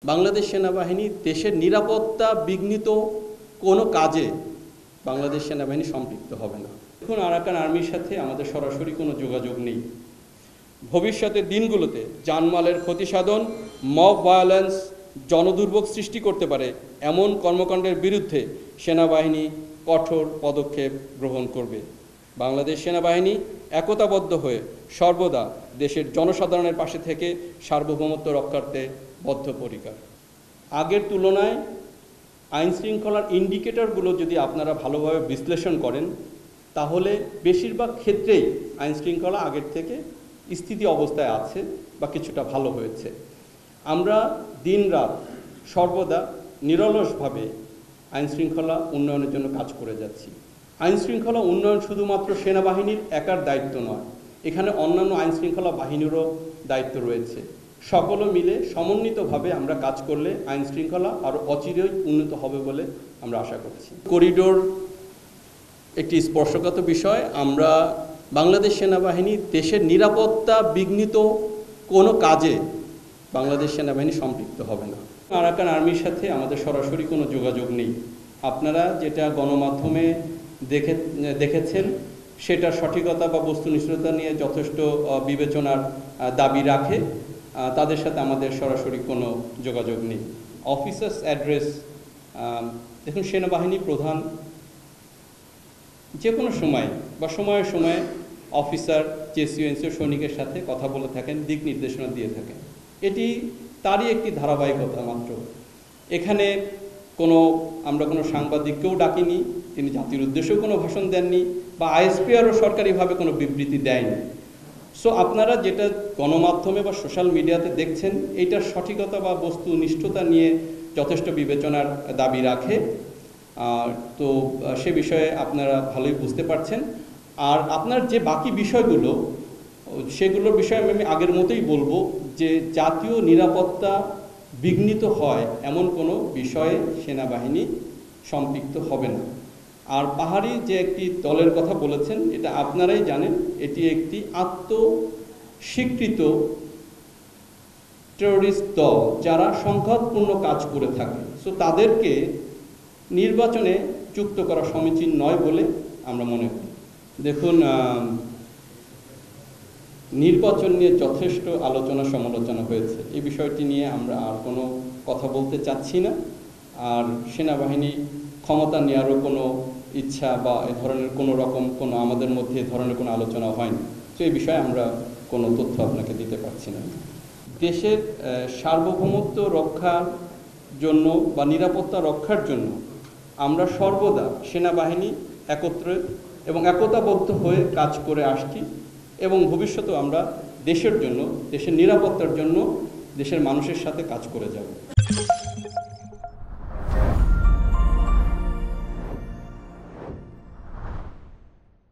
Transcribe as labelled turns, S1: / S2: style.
S1: বাংলাদেশ সেনাবাহিনী দেশের নিরাপত্তা বিঘ্নিত কোনো কাজে বাংলাদেশ সেনাবাহিনী সম্পৃক্ত হবে না। এখন আরাকান আর্মির সাথে আমাদের সরাসরি কোনো যোগাযোগ নেই। ভবিষ্যতের দিনগুলোতে জানমালের ক্ষতিসাধন, মব ভায়োলেন্স, জনদুর্ভোগ সৃষ্টি করতে পারে এমন কর্মকাণ্ডের বিরুদ্ধে সেনাবাহিনী কঠোর পদক্ষেপ গ্রহণ করবে। বাংলাদেশ সেনাবাহিনী একতাবদ্ধ হয়ে সর্বদা দেশের জনসাধারণের পাশে থেকে সার্বভৌমত্ব রক্ষার্থে বদ্ধপরিকর। আগের তুলনায় আইন শৃঙ্খলার ইন্ডিকেটরগুলো যদি আপনারা ভালোভাবে বিশ্লেষণ করেন তাহলে বেশিরভাগ ক্ষেত্রেই আইন শৃঙ্খলা আগের থেকে স্থিতি অবস্থায় আছে বা কিছুটা ভালো হয়েছে। আমরা দিনরাত সর্বদা নিরলসভাবে আইন শৃঙ্খলা উন্নয়নের জন্য কাজ করে যাচ্ছি। আইন শৃঙ্খলা উন্নয়ন শুধুমাত্র সেনাবাহিনীর একার দায়িত্ব নয়, এখানে অন্যান্য আইন শৃঙ্খলা বাহিনীরও দায়িত্ব রয়েছে। সকলে মিলে সমন্বিতভাবে আমরা কাজ করলে আইন শৃঙ্খলা আরও অচিরেই উন্নত হবে বলে আমরা আশা করছি। করিডোর একটি স্পর্শকাতর বিষয়। আমরা বাংলাদেশ সেনাবাহিনী দেশের নিরাপত্তা বিঘ্নিত কোনো কাজে বাংলাদেশ সেনাবাহিনী সম্পৃক্ত হবে না। আরাকান আর্মির সাথে আমাদের সরাসরি কোনো যোগাযোগ নেই। আপনারা যেটা গণমাধ্যমে দেখেছেন সেটার সঠিকতা বা বস্তুনিষ্ঠতা নিয়ে যথেষ্ট বিবেচনার দাবি রাখে। তাদের সাথে আমাদের সরাসরি কোনো যোগাযোগ নেই। অফিসার্স অ্যাড্রেস, দেখুন, সেনাবাহিনী প্রধান যে কোনো সময় বা সময়ে সময়ে অফিসার, জেসিও, এনসিও সৈনিকের সাথে কথা বলে থাকেন, দিক নির্দেশনা দিয়ে থাকেন। এটি তারই একটি ধারাবাহিকতা মাত্র। এখানে আমরা কোনো সাংবাদিককেও ডাকিনি, তিনি জাতির উদ্দেশ্যেও কোনো ভাষণ দেননি বা আইএসপিআরও সরকারিভাবে কোনো বিবৃতি দেয়নি। সো আপনারা যেটা গণমাধ্যমে বা সোশ্যাল মিডিয়াতে দেখছেন এইটার সঠিকতা বা বস্তুনিষ্ঠতা নিয়ে যথেষ্ট বিবেচনার দাবি রাখে। তো সে বিষয়ে আপনারা ভালোই বুঝতে পারছেন। আর আপনার যে বাকি বিষয়গুলো, সেগুলোর বিষয়ে আমি আগের মতোই বলবো যে জাতীয় নিরাপত্তা বিঘ্নিত হয় এমন কোনো বিষয়ে সেনাবাহিনী সম্পৃক্ত হবে না। আর পাহাড়ি যে একটি দলের কথা বলেছেন, এটা আপনারাই জানেন, এটি একটি আত্মস্বীকৃত টেরোরিস্ট দল যারা সংঘাতপূর্ণ কাজ করে থাকে। সো তাদেরকে নির্বাচনে যুক্ত করা সমীচীন নয় বলে আমরা মনে করি। দেখুন, নির্বাচন নিয়ে যথেষ্ট আলোচনা সমালোচনা হয়েছে। এই বিষয়টি নিয়ে আমরা আর কোনো কথা বলতে চাচ্ছি না। আর সেনাবাহিনী ক্ষমতা নেওয়ারও কোনো ইচ্ছা বা এ ধরনের কোনো আমাদের মধ্যে এ ধরনের কোনো আলোচনা হয়নি। তো এই বিষয়ে আমরা কোনো তথ্য আপনাকে দিতে পারছি না। দেশের সার্বভৌমত্ব রক্ষার জন্য বা নিরাপত্তা রক্ষার জন্য আমরা সর্বদা সেনাবাহিনী একত্রে এবং একতাবদ্ধ হয়ে কাজ করে আসছি এবং ভবিষ্যতেও আমরা দেশের জন্য, দেশের নিরাপত্তার জন্য দেশের মানুষের সাথে কাজ করে যাব।